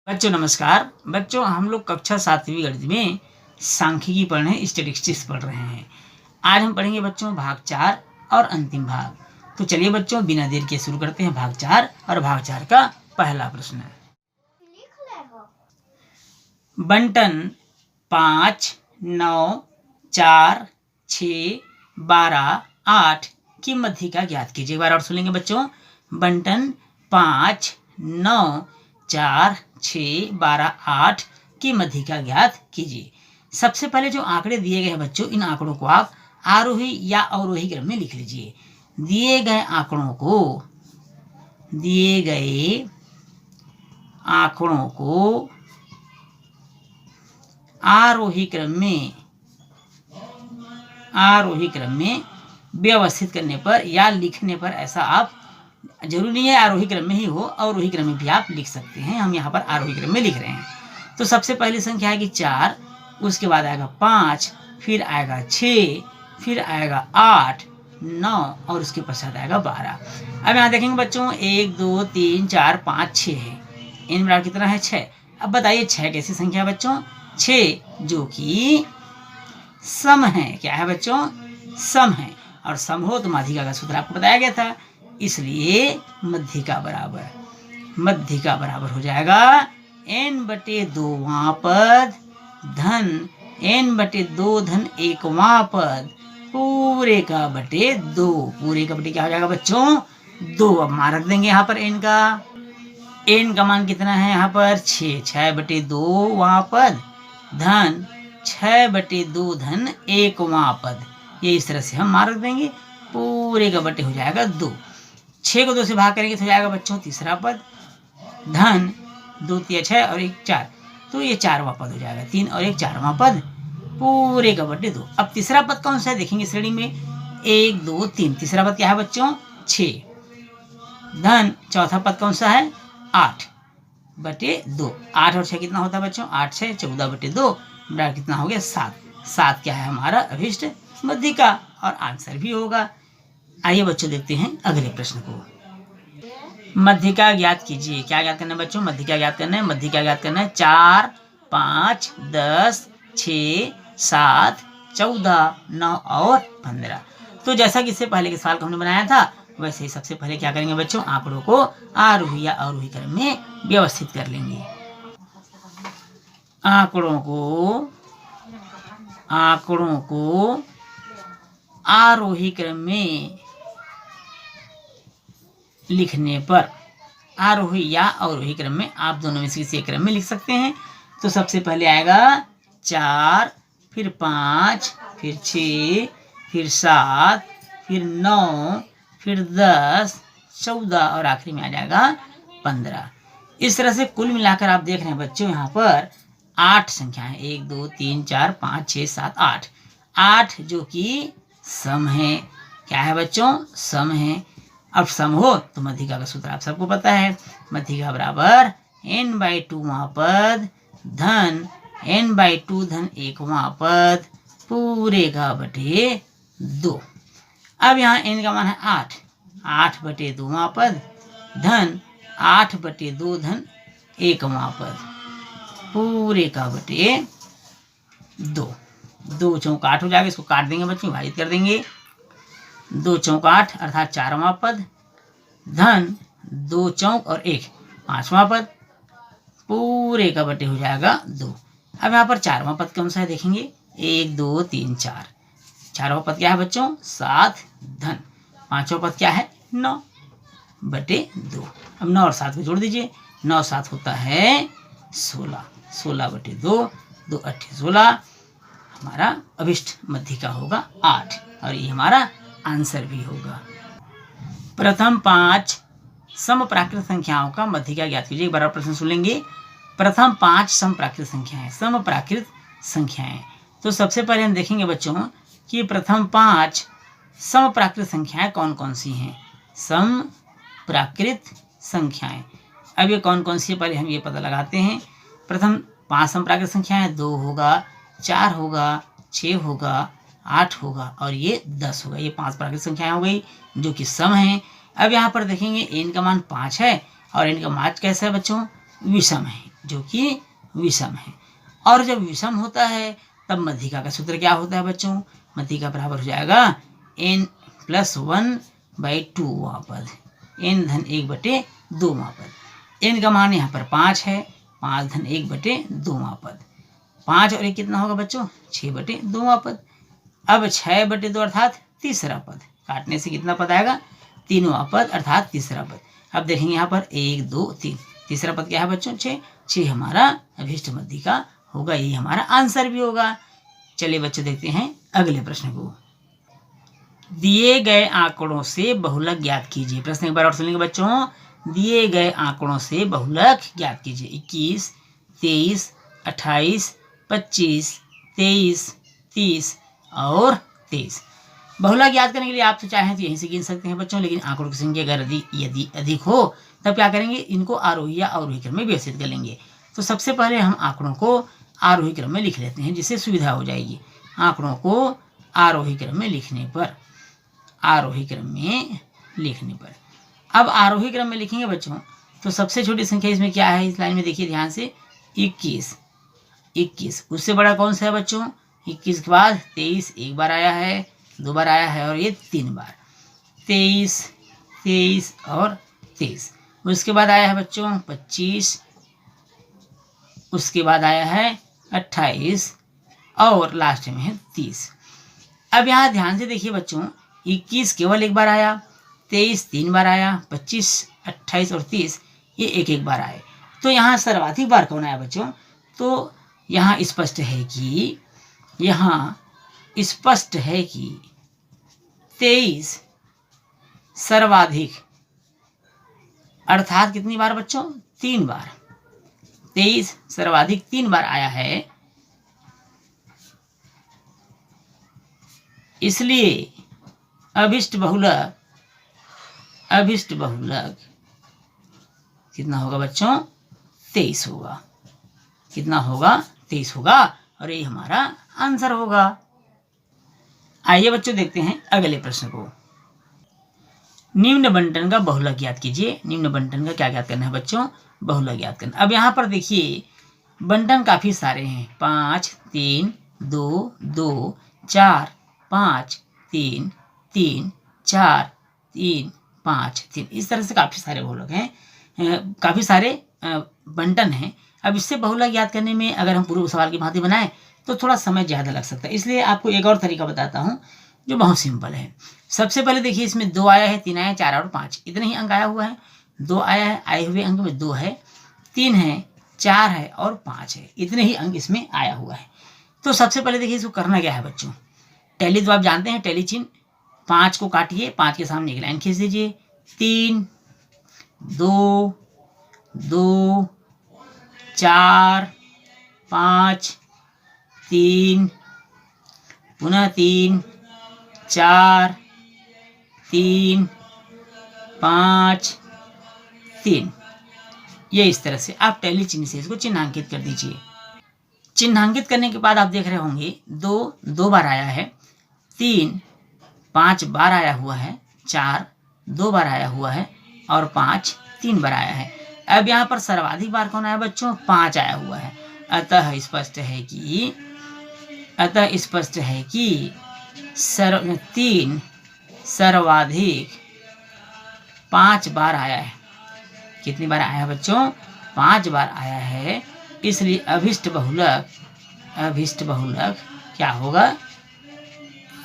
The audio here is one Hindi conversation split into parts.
बच्चों नमस्कार। बच्चों हम लोग कक्षा 7वीं गणित में सांख्यिकी पढ़ रहे हैं, स्टैटिस्टिक्स पढ़ रहे हैं। आज हम पढ़ेंगे बच्चों भाग 4 और अंतिम भाग। तो चलिए बच्चों बिना देर के शुरू करते हैं भाग 4 और भाग 4 का पहला प्रश्न। बंटन 5, 9, 4, 6, 12, 8 की मध्यिका ज्ञात कीजिए। एक बार और सुनेंगे बच्चों। बंटन 5, 9, 4, 6, 12, 8 की मध्यिका ज्ञात कीजिए। सबसे पहले जो आंकड़े दिए गए हैं बच्चों, इन आंकड़ों को आप आरोही या अवरोही क्रम में लिख लीजिए। दिए गए आंकड़ों को आरोही क्रम में व्यवस्थित करने पर या लिखने पर, ऐसा आप जरूरी नहीं है आरोही क्रम में ही हो, अवरोही क्रम में भी आप लिख सकते हैं। हम यहाँ पर आरोही क्रम में लिख रहे हैं। तो सबसे पहली संख्या आएगी 4, उसके बाद आएगा 5, फिर आएगा 6, फिर आएगा 8, 9 और उसके पश्चात आएगा 12। अब यहाँ देखेंगे बच्चों 1, 2, 3, 4, 5, 6 है। इन बराबर कितना है? 6। अब बताइए 6 कैसी संख्या है बच्चों? 6 जो कि सम है। क्या है बच्चों? सम है। और सम हो तो माध्यिका का सूत्र आपको बताया गया था, इसलिए मध्यिका बराबर हो जाएगा n/2वां पद धन n/2 धन 1वां पद पूरे का बटे 2। पूरे का बटे क्या हो जाएगा बच्चों? 2। अब मान रख देंगे यहाँ पर n का मान कितना है यहाँ पर? 6। 6/2वां पद धन 6/2 धन 1वां पद, ये इस तरह से हम मान रख देंगे। पूरे का बटे हो जाएगा 2। 6 को 2 से भाग करेंगे तो हो जाएगा बच्चों तीसरा पद धन 2 × 6 और 1 4, तो ये 4वां पद हो जाएगा। 3 और 1 4वां पद पूरे का बटे 2। अब तीसरा पद कौन सा है देखेंगे श्रेणी में 1 2 3। तीसरा पद क्या है बच्चों? 6 धन चौथा पद कौन सा है? 8/2। 8 और 6 कितना होता है बच्चों? 8 6 14/2 बराबर कितना हो गया? 7। 7 क्या है? हमारा अभिष्ट मध्यिका और आंसर भी होगा। आइए बच्चों देखते हैं अगले प्रश्न को। मध्यिका ज्ञात कीजिए। क्या ज्ञात करना है बच्चों? मध्यिका ज्ञात करना है। 4, 5, 10, 6, 7, 14, 9 और 15। तो जैसा कि इससे पहले के सवाल को हमने बनाया था, वैसे ही सबसे पहले क्या करेंगे बच्चों? आंकड़ों को आरोही या अवरोही क्रम में व्यवस्थित कर लेंगे। आंकड़ों को आरोही क्रम में लिखने पर, आरोही या अवरोही क्रम में आप दोनों में से किसी एक क्रम में लिख सकते हैं। तो सबसे पहले आएगा 4, फिर 5, फिर 6, फिर 7, फिर 9, फिर 10, 14 और आखिरी में आ जाएगा 15। इस तरह से कुल मिलाकर आप देख रहे हैं बच्चों यहाँ पर 8 संख्याएं। 1 2 3 4 5 6 7 8। 8 जो कि सम है। क्या है बच्चों? सम है। अब सम हो तो मध्यिका का सूत्र आप सबको पता है। मध्यिका बराबर n/2वां पद धन n/2 धन 1वां पद पूरे का बटे 2। अब यहाँ n का मान है 8। 8/2वां पद धन 8/2 धन 1वां पद पूरे का बटे 2। 2 चौक 8 हो जाएगा। इसको काट देंगे बच्चों, विभाजित कर देंगे। 2 चौक 8 अर्थात 4वां पद धन 2 चौक और 1 5वां पद पूरे का बटे हो जाएगा 2। अब यहाँ पर 4वां पद कौन सा है देखेंगे। 1 2 3 4। 4वां पद क्या है बच्चों? 7 धन 5वां पद क्या है? 9/2। अब 9 और 7 को जोड़ दीजिए। 9 7 होता है 16। 16/2 2 8 16। हमारा अभिष्ट मध्यिका होगा 8 और ये हमारा आंसर भी होगा। प्रथम 5 समप्राकृत संख्याओं का मध्यिका ज्ञात कीजिए। एक बार प्रश्न सुन लेंगे। प्रथम 5 समप्राकृत संख्याएं। तो सबसे पहले हम देखेंगे बच्चों कि प्रथम 5 समप्राकृत संख्याएं कौन कौन सी हैं। समप्राकृत संख्याएं, अब ये कौन कौन सी है पहले हम ये पता लगाते हैं। प्रथम 5 समप्राकृत संख्याएं 2 होगा, 4 होगा, 6 होगा, 8 होगा और ये 10 होगा। ये 5 प्राकृतिक संख्याएं हो गई जो कि सम है। अब यहाँ पर देखेंगे n का मान 5 है और n का मान कैसा है बच्चों? विषम है, जो कि विषम है। और जब विषम होता है तब मध्यिका का सूत्र क्या होता है बच्चों? मध्यिका बराबर हो जाएगा n+1/2 पद, n-1/2 पद। n का मान यहाँ पर 5 है, 5-1/2 पद। 5 और 1 कितना होगा बच्चों? 6/2 पद। अब 6/2 अर्थात तीसरा पद, काटने से कितना पद आएगा? 3वां पद अर्थात तीसरा पद। अब देखेंगे यहाँ पर 1 2 3, तीसरा पद क्या है बच्चों? 6। 6 हमारा अभिष्ट मध्यिका होगा, यही हमारा आंसर भी होगा। चलिए बच्चों देखते हैं अगले प्रश्न को। दिए गए आंकड़ों से बहुलक ज्ञात कीजिए। प्रश्न एक बार और सुनिए बच्चों। दिए गए आंकड़ों से बहुलक ज्ञात कीजिए। 21, 23, 28, 25, 23, 30 और 23। बहुलक ज्ञात करने के लिए आप तो चाहें तो यहीं से गिन सकते हैं बच्चों, लेकिन आंकड़ों की संख्या अगर यदि अधिक हो तब क्या करेंगे? इनको आरोही या अवरोही क्रम में व्यवस्थित कर लेंगे। तो सबसे पहले हम आंकड़ों को आरोही क्रम में लिख लेते हैं, जिससे सुविधा हो जाएगी। आंकड़ों को आरोही क्रम में लिखने पर, आरोही क्रम में लिखने पर, अब आरोही क्रम में लिखेंगे बच्चों तो सबसे छोटी संख्या इसमें क्या है? इस लाइन में देखिए ध्यान से, 21। 21 उससे बड़ा कौन सा है बच्चों? 21 के बाद 23 एक बार आया है, 2 बार आया है और ये 3 बार। 23, 23 और 23। उसके बाद आया है बच्चों 25, उसके बाद आया है 28 और लास्ट में है 30। अब यहाँ ध्यान से देखिए बच्चों, 21 केवल एक बार आया, 23 3 बार आया, 25, 28 और 30 ये एक एक बार आए। तो यहाँ सर्वाधिक बार कौन आया बच्चों? तो यहाँ स्पष्ट है कि 23 सर्वाधिक, अर्थात कितनी बार बच्चों? 3 बार। 23 सर्वाधिक 3 बार आया है, इसलिए अभिष्ट बहुलक कितना होगा बच्चों? 23 होगा। कितना होगा? 23 होगा और ये हमारा आंसर होगा। आइए बच्चों देखते हैं अगले प्रश्न को। निम्न बंटन का बहुलक ज्ञात कीजिए। निम्न बंटन का क्या ज्ञात करना है बच्चों? बहुलक ज्ञात करना। अब यहाँ पर देखिए बंटन काफी सारे हैं, 5 3 2 2 4 5 3 3 4 3 5 3, इस तरह से काफी सारे बहुलक हैं, काफी सारे बंटन हैं। अब इससे बहुलक ज्ञात करने में अगर हम पूर्व सवाल की भांति बनाएं तो थोड़ा समय ज़्यादा लग सकता है, इसलिए आपको एक और तरीका बताता हूँ जो बहुत सिंपल है। सबसे पहले देखिए इसमें 2 आया है, 3 आया है, 4 और 5, इतने ही अंक आया हुआ है। 2 आया है, आए हुए अंक में 2 है, 3 है, 4 है और 5 है, इतने ही अंक इसमें आया हुआ है। तो सबसे पहले देखिए इसको करना क्या है बच्चों? टैली तो आप जानते हैं, टैली चिन्ह। 5 को काटिए, 5 के सामने एक लाइन खींच दीजिए। 3 2 2 4 5 3 पुनः 3 4 3 5 3, ये इस तरह से आप टैली चिन्ह से इसको चिन्हांकित कर दीजिए। चिन्हांकित करने के बाद आप देख रहे होंगे 2 बार आया है, 3 5 बार आया हुआ है, 4 2 बार आया हुआ है और 5 3 बार आया है। अब यहाँ पर सर्वाधिक बार कौन आया बच्चों? 5 आया हुआ है। अतः स्पष्ट है कि 3 सर्वाधिक 5 बार आया है। कितनी बार आया है बच्चों? 5 बार आया है, इसलिए अभिष्ट बहुलक क्या होगा?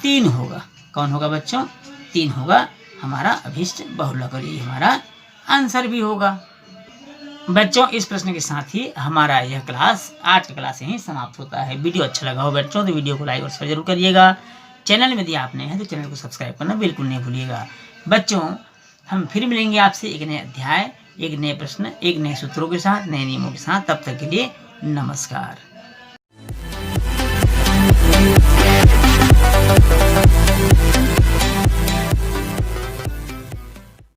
3 होगा। कौन होगा बच्चों? 3 होगा हमारा अभिष्ट बहुलक, और ये हमारा आंसर भी होगा। बच्चों इस प्रश्न के साथ ही हमारा यह क्लास, आज का क्लास यहीं समाप्त होता है। वीडियो अच्छा लगा हो बच्चों तो वीडियो को लाइक और शेयर जरूर करिएगा। चैनल में यदि आप नए हैं तो चैनल को सब्सक्राइब करना बिल्कुल नहीं भूलिएगा। बच्चों हम फिर मिलेंगे आपसे एक नए अध्याय, एक नए प्रश्न, एक नए सूत्रों के साथ, नए नियमों के साथ। तब तक के लिए नमस्कार।